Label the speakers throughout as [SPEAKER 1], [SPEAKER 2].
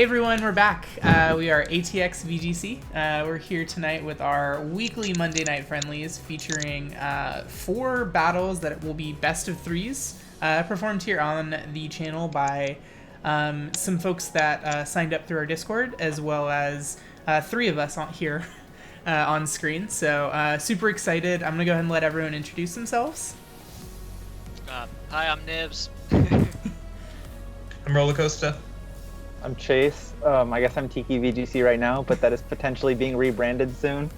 [SPEAKER 1] Hey everyone, we're back. We are ATX VGC. We're here tonight with our weekly Monday night friendlies featuring 4 battles that will be best of 3s performed here on the channel by some folks that signed up through our Discord, as well as 3 of us here on screen. So super excited. I'm going to go ahead and let everyone introduce themselves.
[SPEAKER 2] Hi, I'm Nibs.
[SPEAKER 3] I'm Rollercoaster.
[SPEAKER 4] I'm Chase. I guess I'm Tiki VGC right now, but that is potentially being rebranded soon.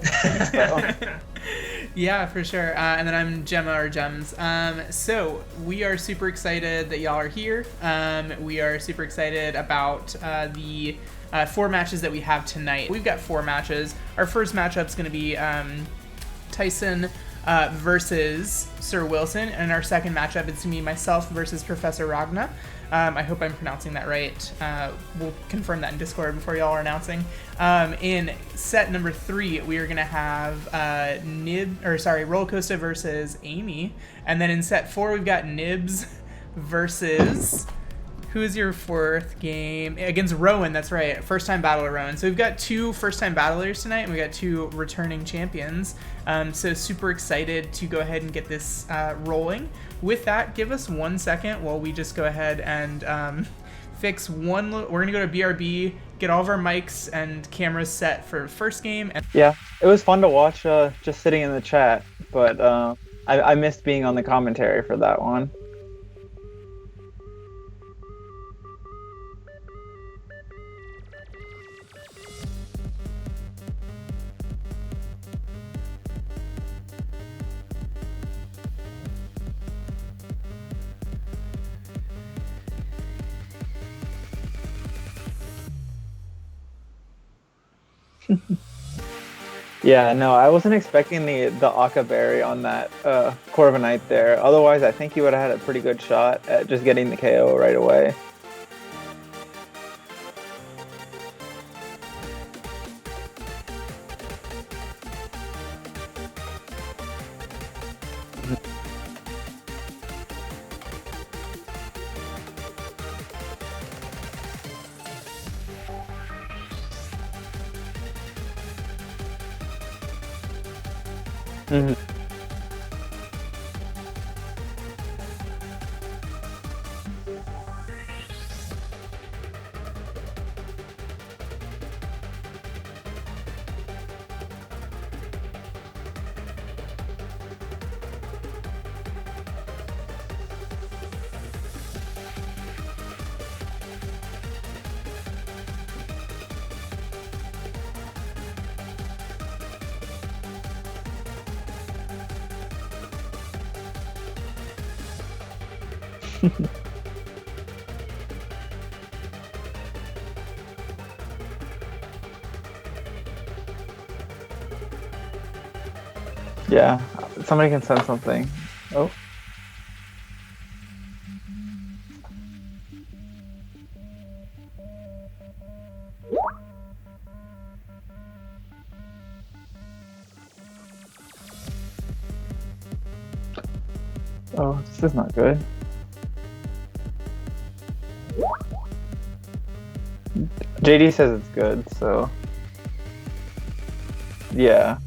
[SPEAKER 1] Yeah, for sure. And then I'm Gemma or Gems. So we are super excited that y'all are here. We are super excited about the 4 matches that we have tonight. We've got 4 matches. Our first matchup is going to be Tyson versus Sir Wilson, and our second matchup it's going to be myself versus Professor Ragna. I hope I'm pronouncing that right. We'll confirm that in Discord before y'all are announcing. In set number 3, we are gonna have Rollercoaster versus Amy, and then in set 4 we've got Nibs versus. Who is your 4th game? Against Rowan, that's right. First-time battler Rowan. So we've got 2 first-time battlers tonight, and we got 2 returning champions. So super excited to go ahead and get this rolling. With that, give us 1 second while we just go ahead and fix one. We're going to go to BRB, get all of our mics and cameras set for first game.
[SPEAKER 4] Yeah, it was fun to watch just sitting in the chat, but I missed being on the commentary for that one. Yeah, no, I wasn't expecting the Akka berry on that Corviknight there. Otherwise, I think you would have had a pretty good shot at just getting the KO right away. Mm-hmm. Yeah, somebody can send something. Oh. Oh, this is not good. JD says it's good, so yeah.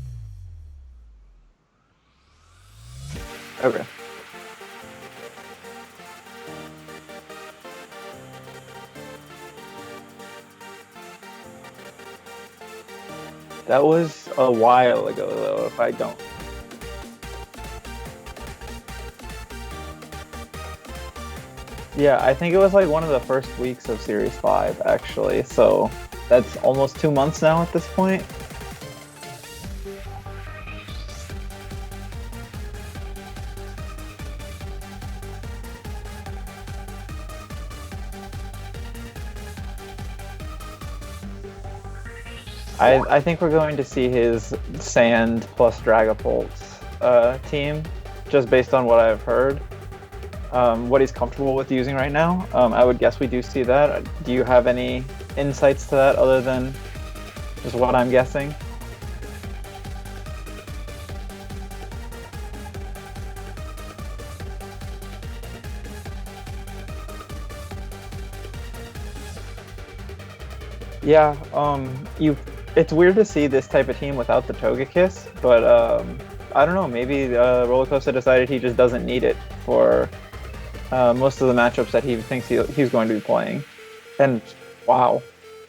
[SPEAKER 4] Okay. That was a while ago, though, if I don't. Yeah, I think it was like one of the first weeks of Series 5, actually, so that's almost 2 months now at this point. I think we're going to see his Sand plus Dragapult team, just based on what I've heard. What he's comfortable with using right now. I would guess we do see that. Do you have any insights to that other than just what I'm guessing? Yeah, it's weird to see this type of team without the Togekiss, but I don't know, maybe Roller Coaster decided he just doesn't need it for most of the matchups that he thinks he's going to be playing. And wow,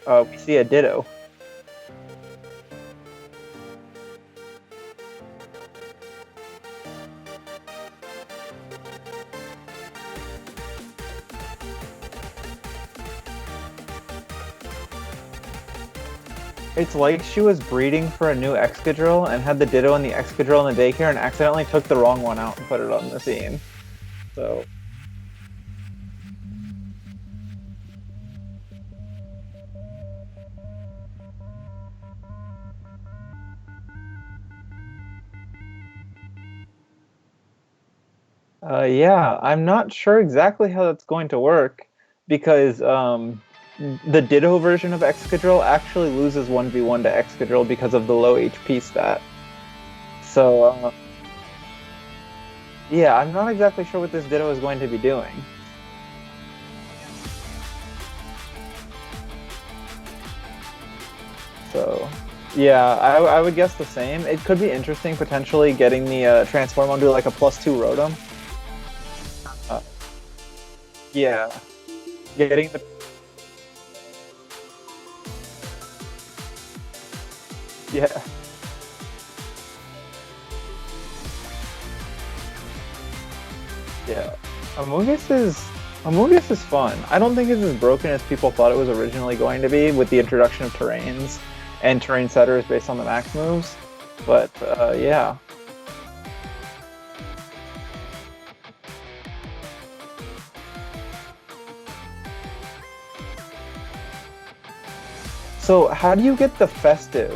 [SPEAKER 4] we see a Ditto. It's like she was breeding for a new Excadrill and had the Ditto and the Excadrill in the daycare and accidentally took the wrong one out and put it on the scene. So. Yeah, I'm not sure exactly how that's going to work because the Ditto version of Excadrill actually loses 1v1 to Excadrill because of the low HP stat. So, yeah, I'm not exactly sure what this Ditto is going to be doing. So, yeah, I would guess the same. It could be interesting potentially getting the Transform onto like a +2 Rotom. Yeah, getting the yeah. Yeah, Amogus is fun. I don't think it's as broken as people thought it was originally going to be with the introduction of terrains and terrain setters based on the max moves. But yeah. So how do you get the festive?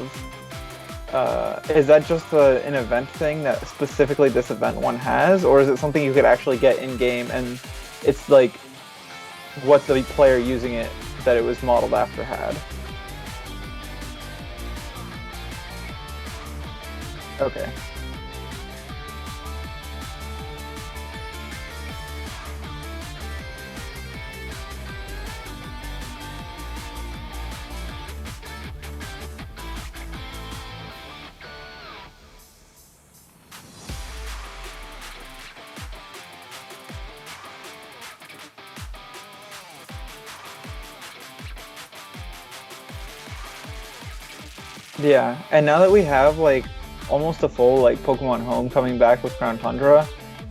[SPEAKER 4] Is that just an event thing that specifically this event one has, or is it something you could actually get in game and it's like what the player using it that it was modeled after had? Okay. Yeah, and now that we have like almost a full like Pokemon Home coming back with Crown Tundra,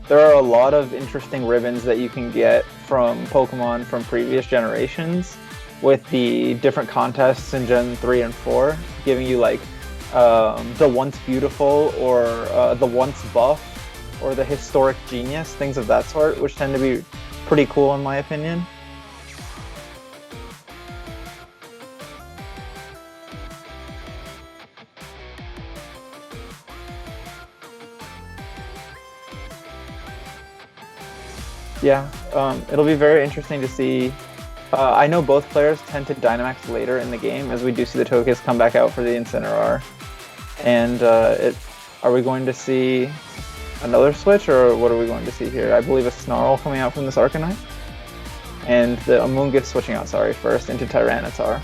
[SPEAKER 4] there are a lot of interesting ribbons that you can get from Pokemon from previous generations with the different contests in Gen 3 and 4, giving you like the Once Beautiful or the Once Buff or the Historic Genius, things of that sort, which tend to be pretty cool in my opinion. Yeah, it'll be very interesting to see. I know both players tend to Dynamax later in the game, as we do see the Togekiss come back out for the Incineroar. And are we going to see another switch, or what are we going to see here? I believe a Snarl coming out from this Arcanine. And the Amoonguss switching out, first into Tyranitar.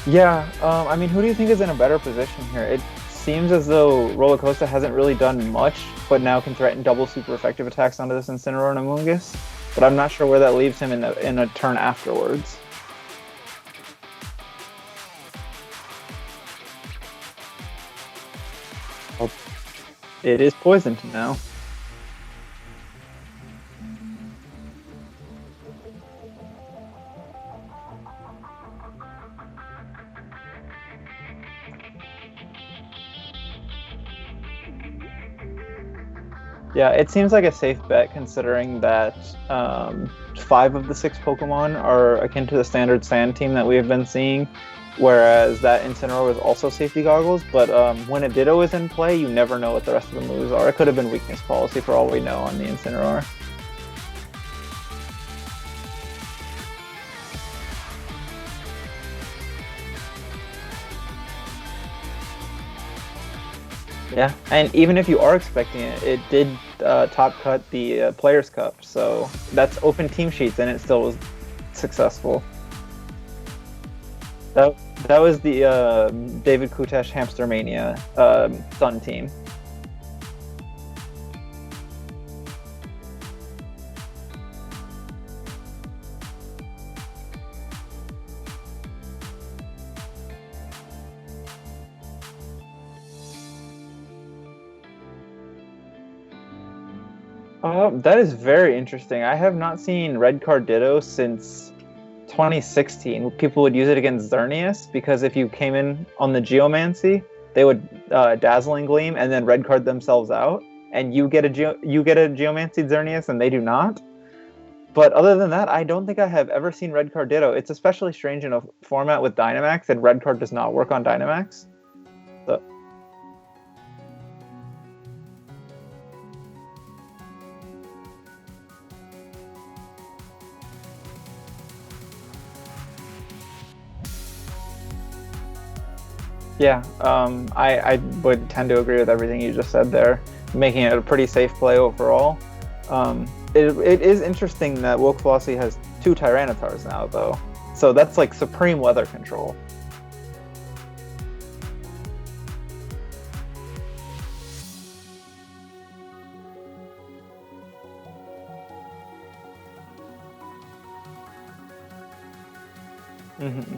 [SPEAKER 4] Yeah, I mean, who do you think is in a better position here? It seems as though Roller Coaster hasn't really done much, but now can threaten double super effective attacks onto this Incineroar and Amoonguss. But I'm not sure where that leaves him in a turn afterwards. Oh, it is poisoned now. Yeah, it seems like a safe bet considering that 5 of the 6 Pokemon are akin to the standard Sand team that we have been seeing, whereas that Incineroar was also safety goggles, but when a Ditto is in play, you never know what the rest of the moves are. It could have been weakness policy for all we know on the Incineroar. Yeah, and even if you are expecting it, it did top cut the Players' Cup, so that's open team sheets, and it still was successful. That was the David Kutesh Hamster Mania Sun team. That is very interesting. I have not seen Red Card Ditto since 2016. People would use it against Xerneas because if you came in on the Geomancy, they would Dazzling Gleam and then red card themselves out, and you get a Geomancy Xerneas and they do not. But other than that, I don't think I have ever seen Red Card Ditto. It's especially strange in a format with Dynamax, and Red Card does not work on Dynamax. So. Yeah, I would tend to agree with everything you just said there, making it a pretty safe play overall. It is interesting that Woke Flossie has 2 Tyrannitars now, though. So that's like supreme weather control. Mm-hmm.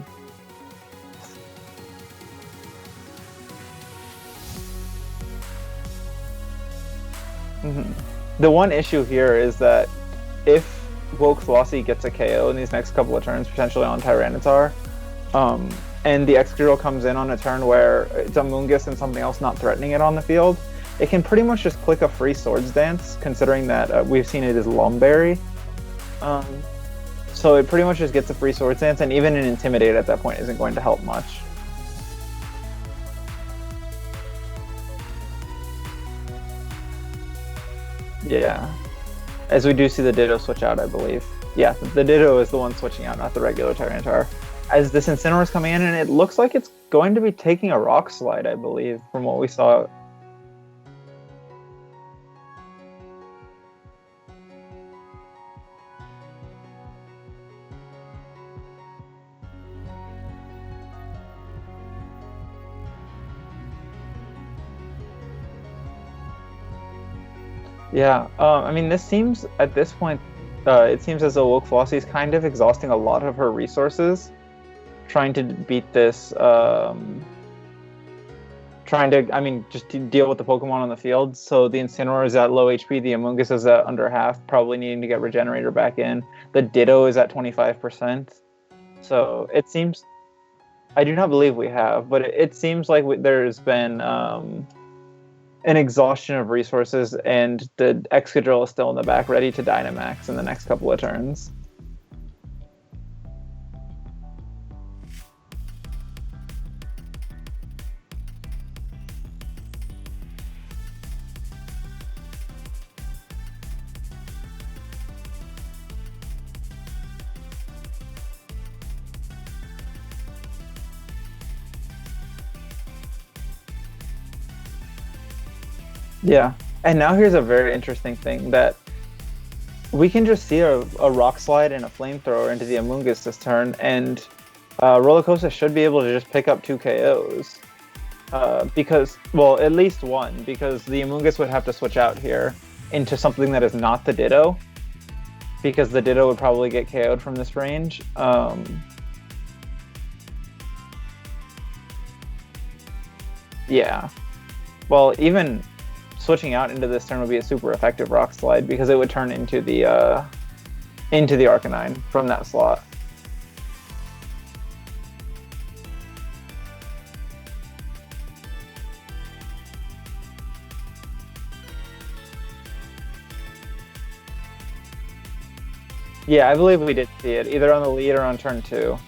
[SPEAKER 4] Mm-hmm. The one issue here is that if Woke Flossie gets a KO in these next couple of turns, potentially on Tyranitar, and the Excadrill comes in on a turn where it's a Mungus and something else not threatening it on the field, it can pretty much just click a free Swords Dance, considering that we've seen it as Lumberry. So it pretty much just gets a free Swords Dance, and even an Intimidate at that point isn't going to help much. Yeah. As we do see the Ditto switch out, I believe. Yeah, the Ditto is the one switching out, not the regular Tyranitar. As this Incineroar is coming in, and it looks like it's going to be taking a Rock Slide, I believe, from what we saw. Yeah, I mean, this seems, at this point, it seems as though Woke Flossie is kind of exhausting a lot of her resources trying to beat this, just to deal with the Pokemon on the field. So the Incineroar is at low HP, the Amoonguss is at under half, probably needing to get Regenerator back in. The Ditto is at 25%. So it seems, I do not believe we have, but it seems like there's been an exhaustion of resources, and the Excadrill is still in the back, ready to Dynamax in the next couple of turns. Yeah, and now here's a very interesting thing, that we can just see a Rock Slide and a Flamethrower into the Amoonguss this turn, and Rollercoaster should be able to just pick up 2 KOs. Because, well, at least one, because the Amoonguss would have to switch out here into something that is not the Ditto, because the Ditto would probably get KO'd from this range. Yeah. Well, even switching out into this turn would be a super effective Rock Slide, because it would turn into the Arcanine from that slot. Yeah, I believe we did see it, either on the lead or on turn 2.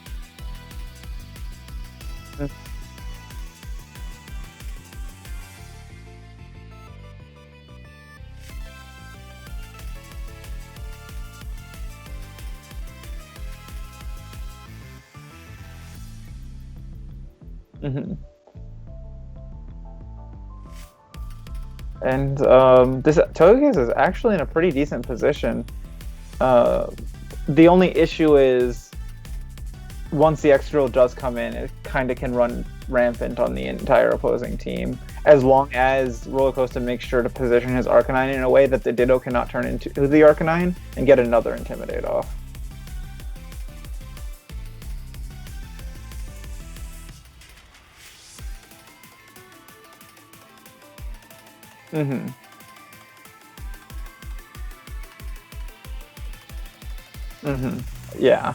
[SPEAKER 4] Mm-hmm. And this Togekiss is actually in a pretty decent position. The only issue is once the X-Drill does come in, it kind of can run rampant on the entire opposing team, as long as Rollercoaster makes sure to position his Arcanine in a way that the Ditto cannot turn into the Arcanine and get another Intimidate off. Mm-hmm. Mm-hmm. Yeah.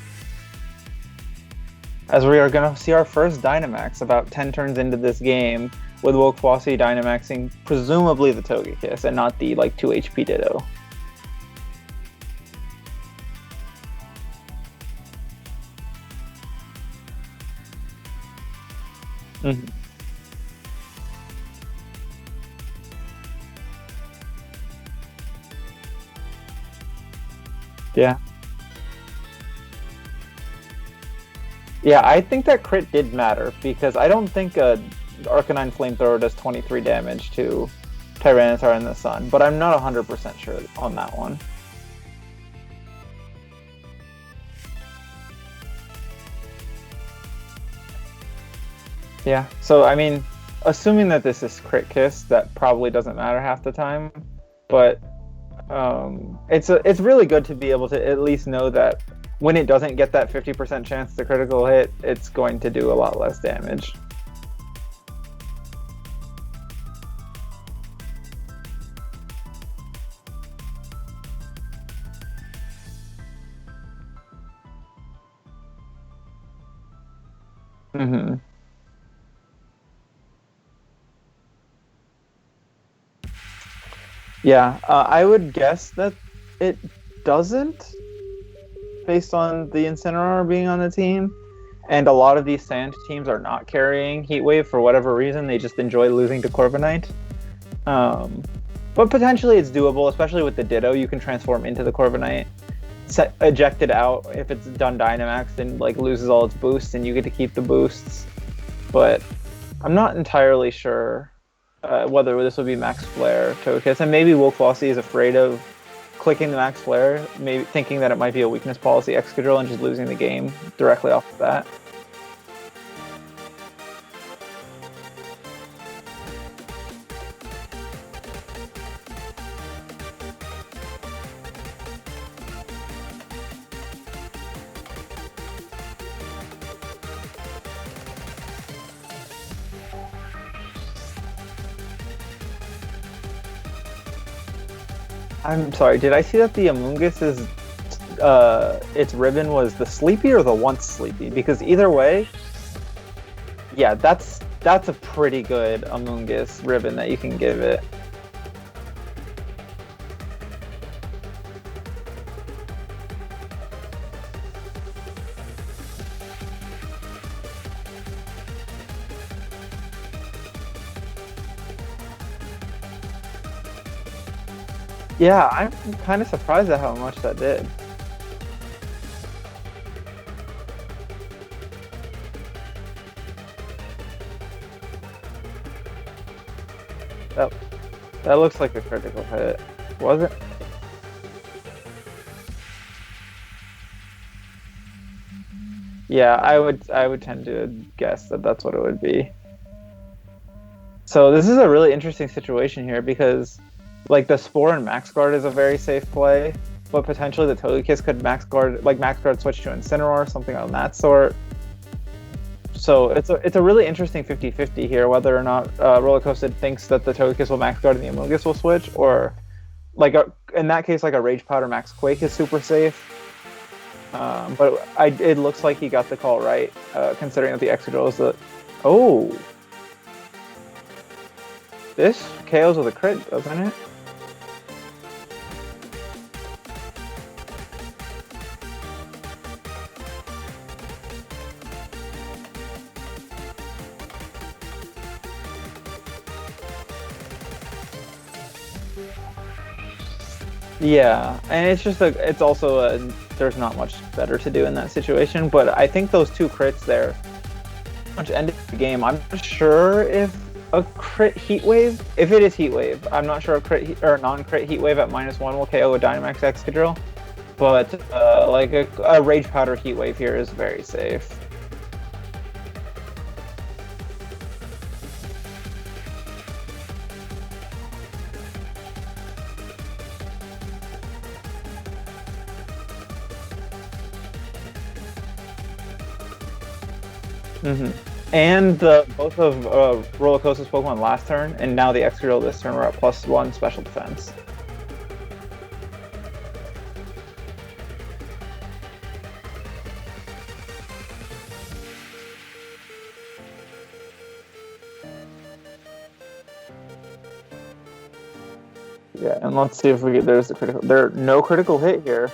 [SPEAKER 4] As we are going to see our first Dynamax about 10 turns into this game, with Wolfwassi Dynamaxing presumably the Togekiss and not the, 2 HP Ditto. Mm-hmm. Yeah. Yeah, I think that crit did matter, because I don't think a Arcanine Flamethrower does 23 damage to Tyranitar in the Sun, but I'm not 100% sure on that one. Yeah, so I mean, assuming that this is Crit Kiss, that probably doesn't matter half the time, but it's really good to be able to at least know that when it doesn't get that 50% chance to critical hit, it's going to do a lot less damage. Mm-hmm. Yeah, I would guess that it doesn't, based on the Incineroar being on the team. And a lot of these Sand teams are not carrying Heat Wave for whatever reason. They just enjoy losing to Corviknight. But potentially it's doable, especially with the Ditto. You can transform into the Corviknight, eject it out if it's done Dynamax and loses all its boosts, and you get to keep the boosts. But I'm not entirely sure whether this would be Max Flare Togekiss, and maybe Wolfwassi is afraid of clicking the Max Flare, maybe thinking that it might be a weakness policy Excadrill and just losing the game directly off the bat. I'm sorry, did I see that the Amoonguss is, its ribbon was the Sleepy or the Once Sleepy? Because either way, yeah, that's a pretty good Amoonguss ribbon that you can give it. Yeah, I'm kind of surprised at how much that did. That looks like a critical hit. Was it? Yeah, I would tend to guess that that's what it would be. So this is a really interesting situation here, because the Spore and Max Guard is a very safe play, but potentially the Togekiss could Max Guard switch to Incineroar, something on that sort. So it's a really interesting 50-50 here, whether or not Rollercoaster thinks that the Togekiss will Max Guard and the Amoonguss will switch, or in that case, a Rage Powder Max Quake is super safe. But it looks like he got the call right, considering that the Excadrill is the... Oh! This KOs with a crit, doesn't it? Yeah, and it's also there's not much better to do in that situation, but I think those two crits there much ended the game. I'm not sure if a crit heat wave. If it is heat wave, I'm not sure a crit or non-crit heat wave at -1 will KO a Dynamax Excadrill, but like a Rage Powder heat wave here is very safe. And both of Roller Coaster's Pokemon last turn, and now the Excadrill this turn, were at +1 special defense. Yeah, and let's see if we get, there's the critical, no critical hit here.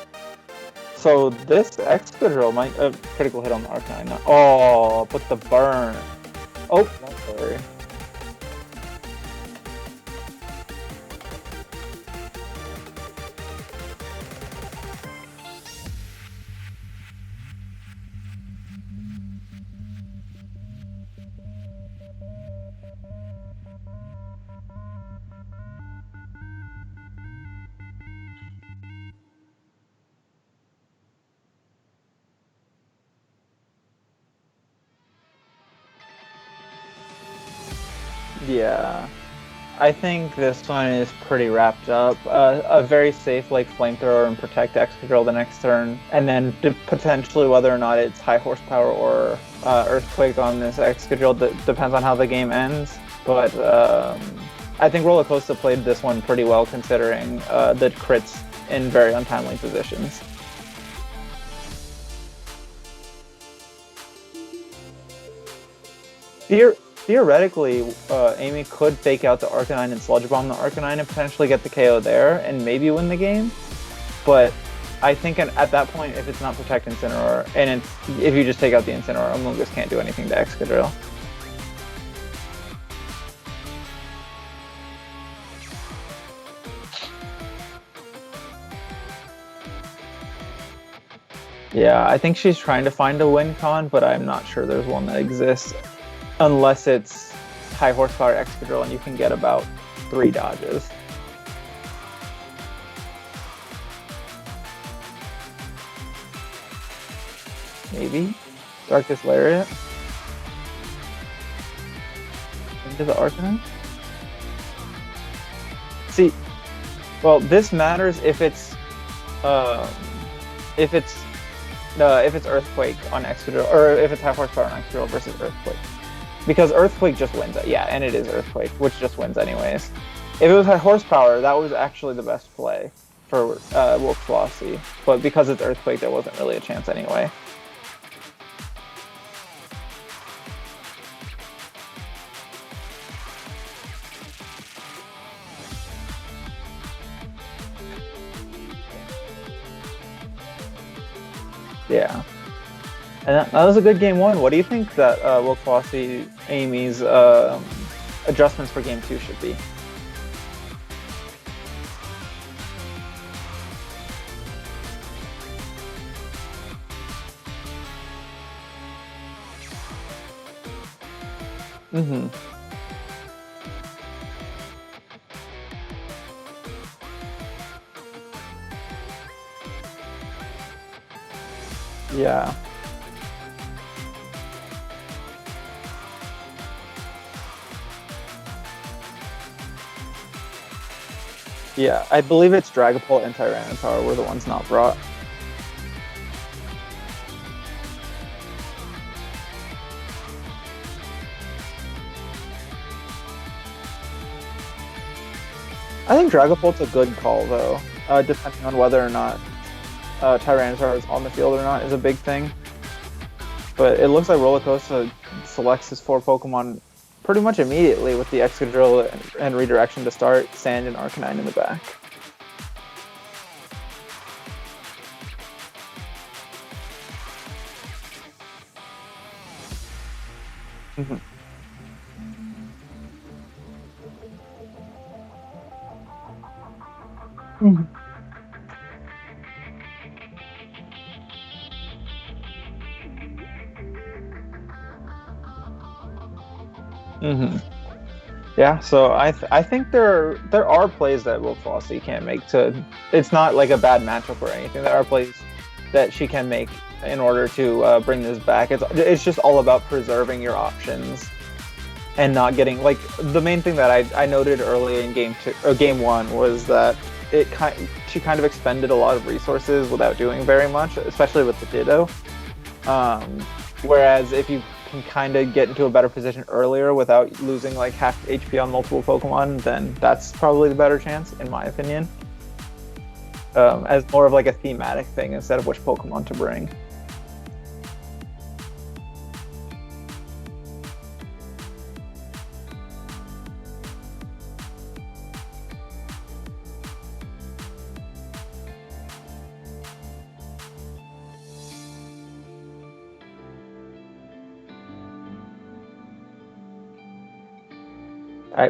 [SPEAKER 4] So this Excadrill might critical hit on the Arcanine. Oh, but the burn. Oh, that's sorry. Yeah, I think this one is pretty wrapped up. A very safe like Flamethrower and Protect Excadrill the next turn, and then potentially whether or not it's High Horsepower or Earthquake on this Excadrill depends on how the game ends. But I think Roller Coaster played this one pretty well considering the crits in very untimely positions. Theoretically, Amy could fake out the Arcanine and Sludge Bomb the Arcanine and potentially get the KO there and maybe win the game. But I think at that point, if it's not Protect Incineroar, and if you just take out the Incineroar, Amoonguss can't do anything to Excadrill. Yeah, I think she's trying to find a win con, but I'm not sure there's one that exists. Unless it's High Horsepower Excadrill and you can get about 3 dodges. Maybe? Darkest Lariat? Into the Arcanine? See, well, this matters if it's Earthquake on Excadrill, or if it's High Horsepower on Excadrill versus Earthquake. Because Earthquake just wins it. Yeah, and it is Earthquake, which just wins anyways. If it was High Horsepower, that was actually the best play for Wolf Flossie. But because it's Earthquake, there wasn't really a chance anyway. Yeah. And that was a good game 1. What do you think that Will Flossie Amy's adjustments for game 2 should be? Yeah. Yeah, I believe it's Dragapult and Tyranitar were the ones not brought. I think Dragapult's a good call, though, depending on whether or not Tyranitar is on the field or not is a big thing. But it looks like Rollercoaster selects his 4 Pokemon pretty much immediately with the Excadrill and Redirection to start, Sand and Arcanine in the back. Yeah, so I think there are plays that Will Fossey can't make to. It's not like a bad matchup or anything. There are plays that she can make in order to bring this back. It's just all about preserving your options and not getting like the main thing that I noted early in game one was that she kind of expended a lot of resources without doing very much, especially with the Ditto. Whereas if you can kind of get into a better position earlier without losing like half HP on multiple Pokemon, then that's probably the better chance, in my opinion. As more of like a thematic thing instead of which Pokemon to bring.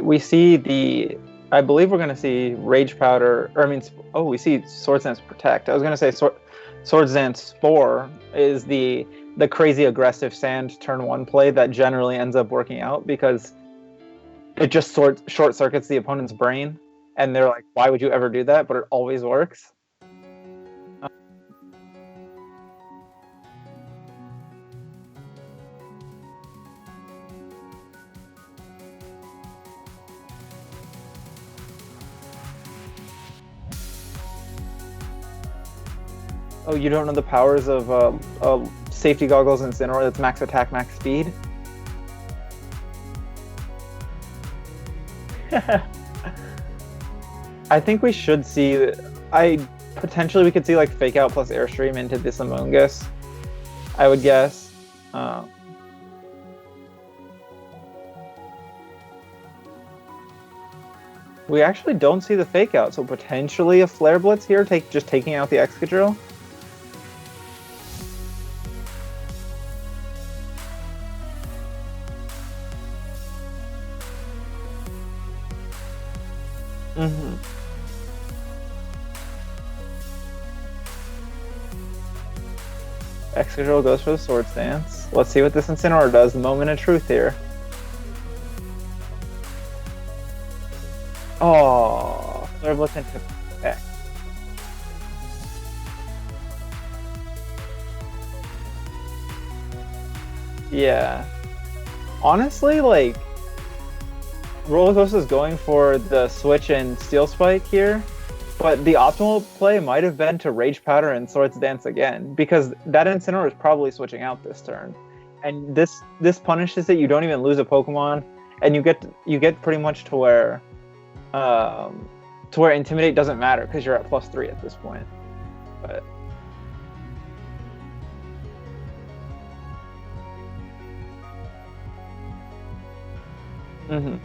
[SPEAKER 4] We see I believe we're going to see Rage Powder, we see Swords Dance Protect. I was going to say Swords Dance Spore is the crazy aggressive sand turn 1 play that generally ends up working out because it just short circuits the opponent's brain, and they're like, why would you ever do that? But it always works. Oh, you don't know the powers of safety goggles and Incineroar that's max attack, max speed? I think we should see... potentially we could see like Fake Out plus Airstream into this Among Us, I would guess. We actually don't see the Fake Out, so potentially a Flare Blitz here, just taking out the Excadrill. Mm-hmm. Excadrill goes for the Swords Dance. Let's see what this Incineroar does. The moment of truth here. Oh, Flare Blitz into Protect. Yeah. Honestly, like, Roller Coaster's going for the switch and Steel Spike here, but the optimal play might have been to Rage Powder and Swords Dance again, because that Incineroar is probably switching out this turn. And this punishes it, you don't even lose a Pokemon, and you get pretty much to where Intimidate doesn't matter because you're at +3 at this point. But mm-hmm.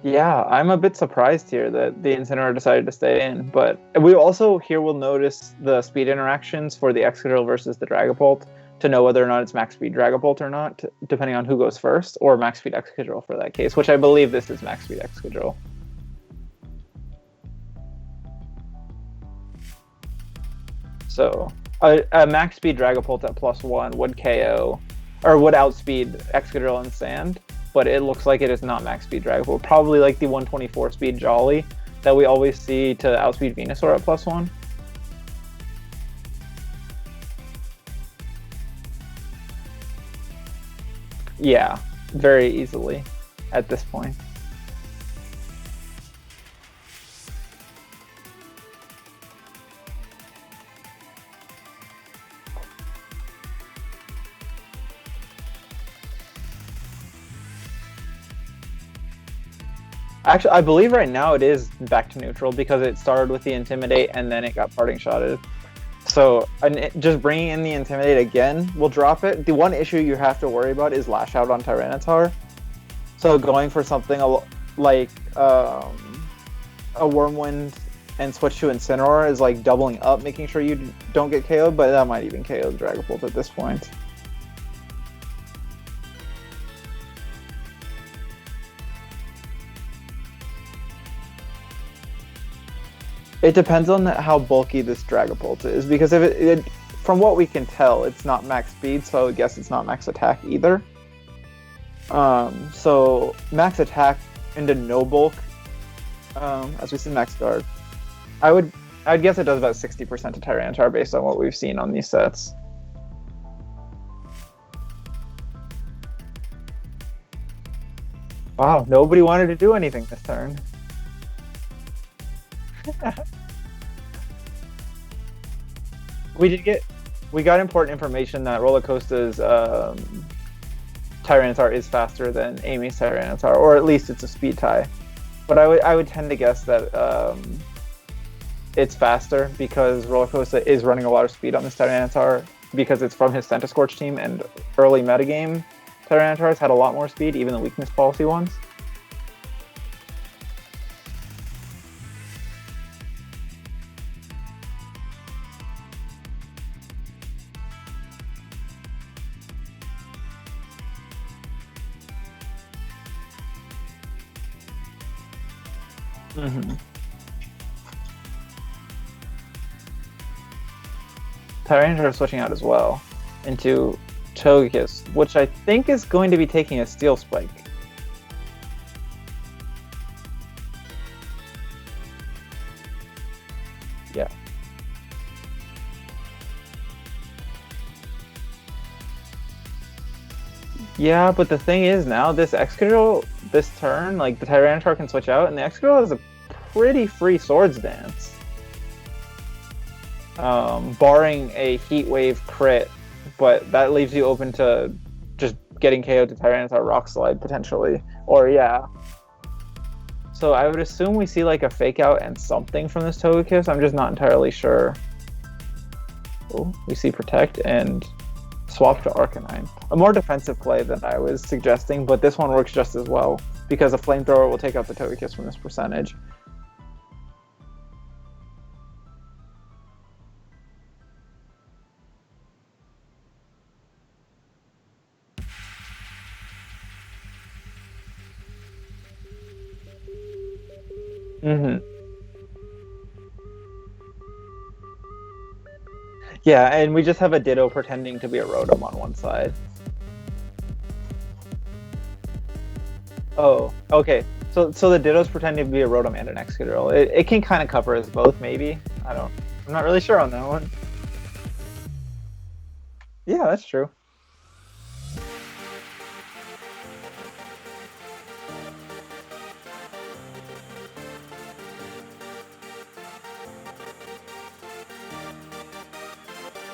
[SPEAKER 4] Yeah, I'm a bit surprised here that the Incineroar decided to stay in, but we also here will notice the speed interactions for the Excadrill versus the Dragapult to know whether or not it's max speed Dragapult or not, depending on who goes first, or max speed Excadrill for that case, which I believe this is max speed Excadrill. So a max speed Dragapult at +1 would KO, or would outspeed Excadrill and Sand, but it looks like it is not max speed Dragapult. Probably like the 124 speed Jolly that we always see to outspeed Venusaur at +1. Yeah, very easily at this point. Actually, I believe right now it is back to neutral because it started with the Intimidate and then it got Parting Shotted. So just bringing in the Intimidate again will drop it. The one issue you have to worry about is Lash Out on Tyranitar. So going for something like a Wormwind and switch to Incineroar is like doubling up, making sure you don't get KO'd, but that might even KO the Dragapult at this point. It depends on how bulky this Dragapult is, because if from what we can tell, it's not max speed, so I would guess it's not max attack either. So max attack into no bulk, as we see max guard, I'd guess it does about 60% to Tyranitar based on what we've seen on these sets. Wow, nobody wanted to do anything this turn. We got important information that Rollercoaster's Tyranitar is faster than Amy's Tyranitar, or at least it's a speed tie. But I would tend to guess that it's faster because Rollercoaster is running a lot of speed on this Tyranitar because it's from his Centiskorch team, and early metagame Tyranitars had a lot more speed, even the weakness policy ones. Tyranitar is switching out as well into Togekiss, which I think is going to be taking a Steel Spike. Yeah. Yeah, but the thing is now, this Excadrill, this turn, like, the Tyranitar can switch out, and the Excadrill has a pretty free Swords Dance. Barring a Heat Wave crit, but that leaves you open to just getting KO'd to Tyranitar Rock Slide, potentially. Or, yeah. So I would assume we see, like, a Fake Out and something from this Togekiss. I'm just not entirely sure. Oh, we see Protect and swap to Arcanine. A more defensive play than I was suggesting, but this one works just as well, because a Flamethrower will take out the Togekiss from this percentage. Yeah, and we just have a Ditto pretending to be a Rotom on one side. Oh, okay. So the Ditto's pretending to be a Rotom and an Excadrill. It can kind of cover as both, maybe. I'm not really sure on that one. Yeah, that's true.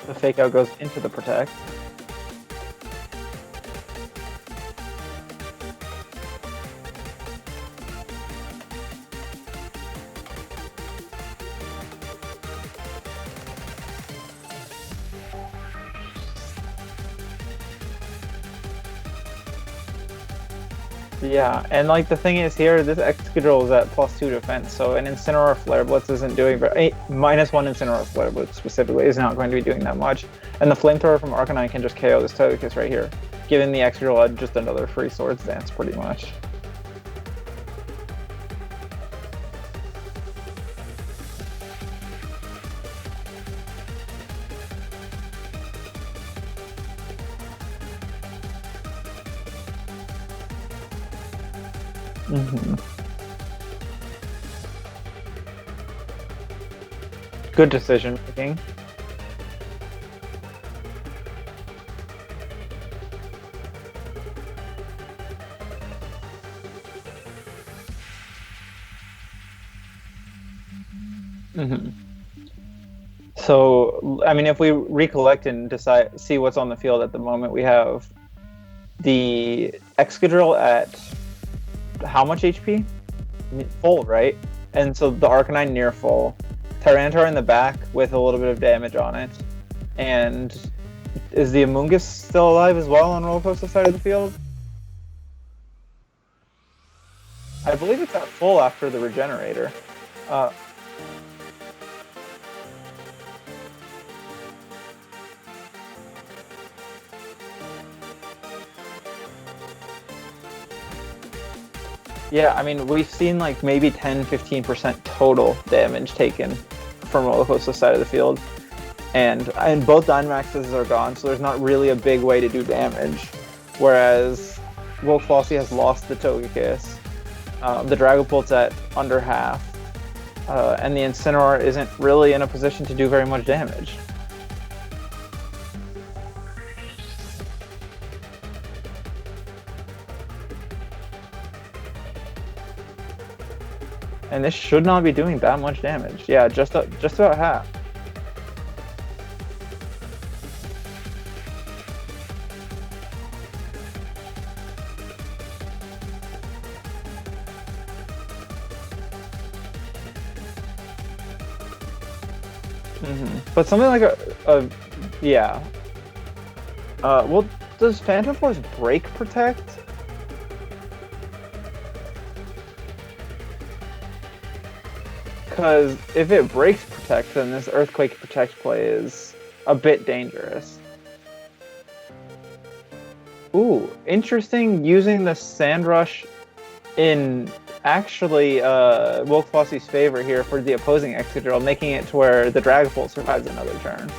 [SPEAKER 4] The Fake Out goes into the Protect. Yeah, and like the thing is here, this Excadrill is at +2 defense, so an Incineroar Flare Blitz isn't doing very... -1 Incineroar Flare Blitz specifically is not going to be doing that much. And the Flamethrower from Arcanine can just KO this Togekiss right here, giving the Excadrill just another free Swords Dance, pretty much. Good decision making. So, I mean, if we recollect and see what's on the field at the moment, we have the Excadrill at how much HP? Full, right? And so the Arcanine near full. Tyranitar in the back with a little bit of damage on it. And is the Amoonguss still alive as well on Rollercoaster side of the field? I believe it's at full after the Regenerator. Yeah, I mean, we've seen like maybe 10-15% total damage taken from Roller Coaster's side of the field. And both Dynamaxes are gone, so there's not really a big way to do damage. Whereas Wolf Flossie has lost the Togekiss. The Dragapult's at under half. And the Incineroar isn't really in a position to do very much damage. And this should not be doing that much damage. Yeah, just about half. But something like yeah. Well, does Phantom Force break protect? Because if it breaks protect, then this Earthquake protect play is a bit dangerous. Ooh, interesting using the Sand Rush in actually Wolf Flossie's favor here for the opposing Excadrill, making it to where the Dragapult survives another turn.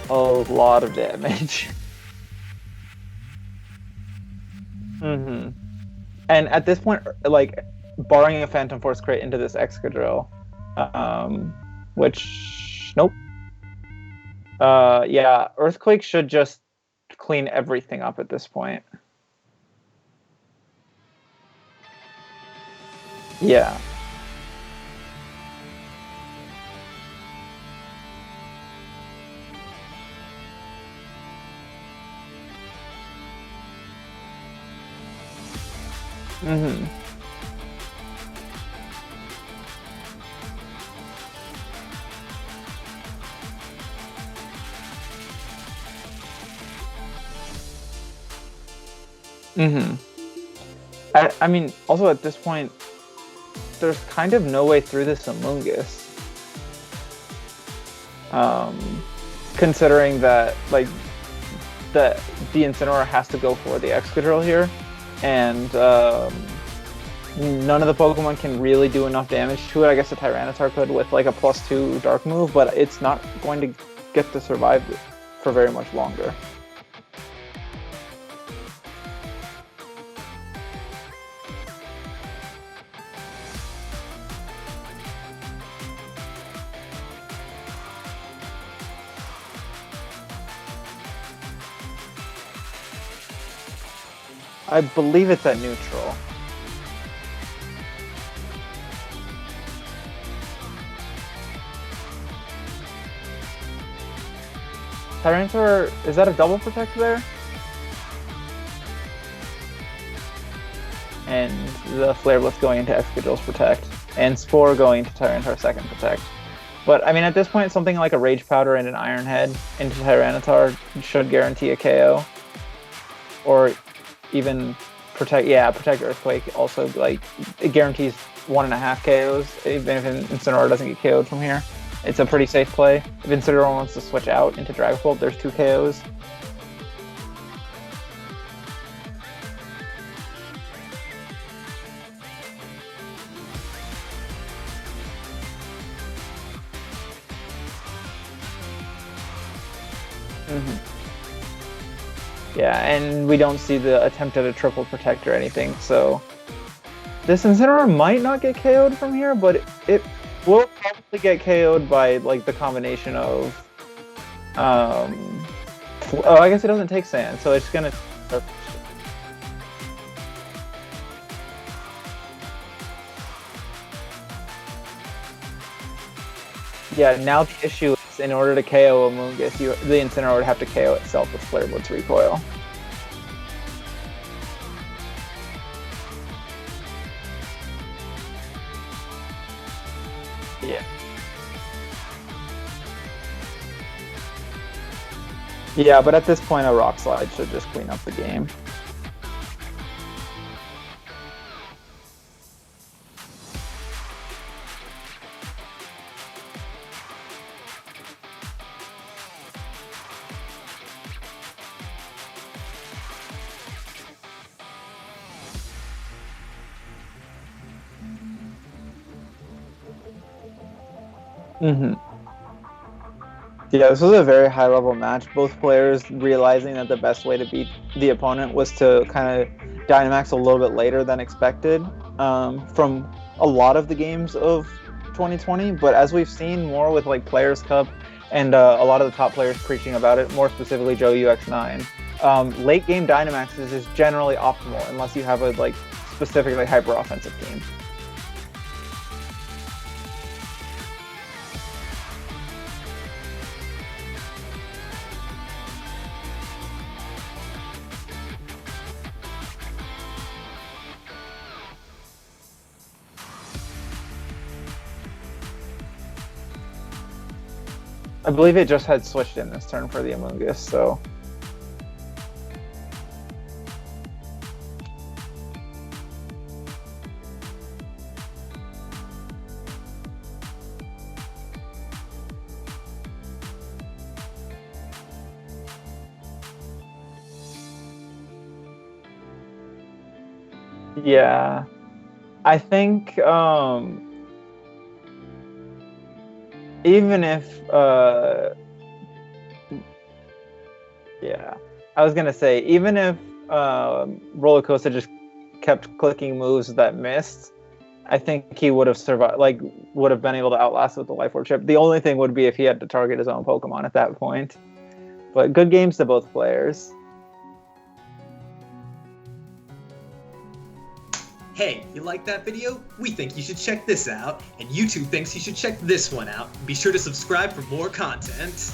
[SPEAKER 4] A lot of damage. And at this point, like, barring a Phantom Force crit into this Excadrill, which, nope. Yeah, Earthquake should just clean everything up at this point. Yeah. I mean, also at this point, there's kind of no way through this Amoonguss. Considering that, like, the Incineroar has to go for the Excadrill here, and none of the Pokemon can really do enough damage to it. I guess the Tyranitar could with like a +2 Dark move, but it's not going to get to survive for very much longer. I believe it's at neutral. Tyranitar, is that a double protect there? And the Flare Blitz going into Excadrill's protect, and Spore going to Tyranitar's second protect. But I mean, at this point, something like a Rage Powder and an Iron Head into Tyranitar should guarantee a KO. Or even protect Earthquake. Also, like, it guarantees 1.5 KOs, even if Incineroar doesn't get KO'd from here. It's a pretty safe play. If Incineroar wants to switch out into Dragapult, there's 2 KOs. Yeah, and we don't see the attempt at a triple protect or anything, so this Incineroar might not get KO'd from here, but it will probably get KO'd by, like, the combination of oh, I guess it doesn't take sand, so it's gonna yeah, now the issue is, in order to KO Amoonguss, the Incineroar would have to KO itself with Flare Blitz Recoil. Yeah. Yeah, but at this point, a Rock Slide should just clean up the game. Mm-hmm. Yeah, this was a very high-level match. Both players realizing that the best way to beat the opponent was to kind of Dynamax a little bit later than expected from a lot of the games of 2020. But as we've seen more with like Players Cup and a lot of the top players preaching about it, more specifically Joe UX9, late game Dynamaxes is generally optimal unless you have a like specifically hyper-offensive team. I believe it just had switched in this turn for the Amoonguss, so... Yeah. I think, even if, yeah, I was gonna say, even if Roller Coaster just kept clicking moves that missed, I think he would have survived, like, would have been able to outlast with the Life Orb chip. The only thing would be if he had to target his own Pokemon at that point. But good games to both players.
[SPEAKER 3] Hey, you like that video? We think you should check this out, and YouTube thinks you should check this one out. Be sure to subscribe for more content.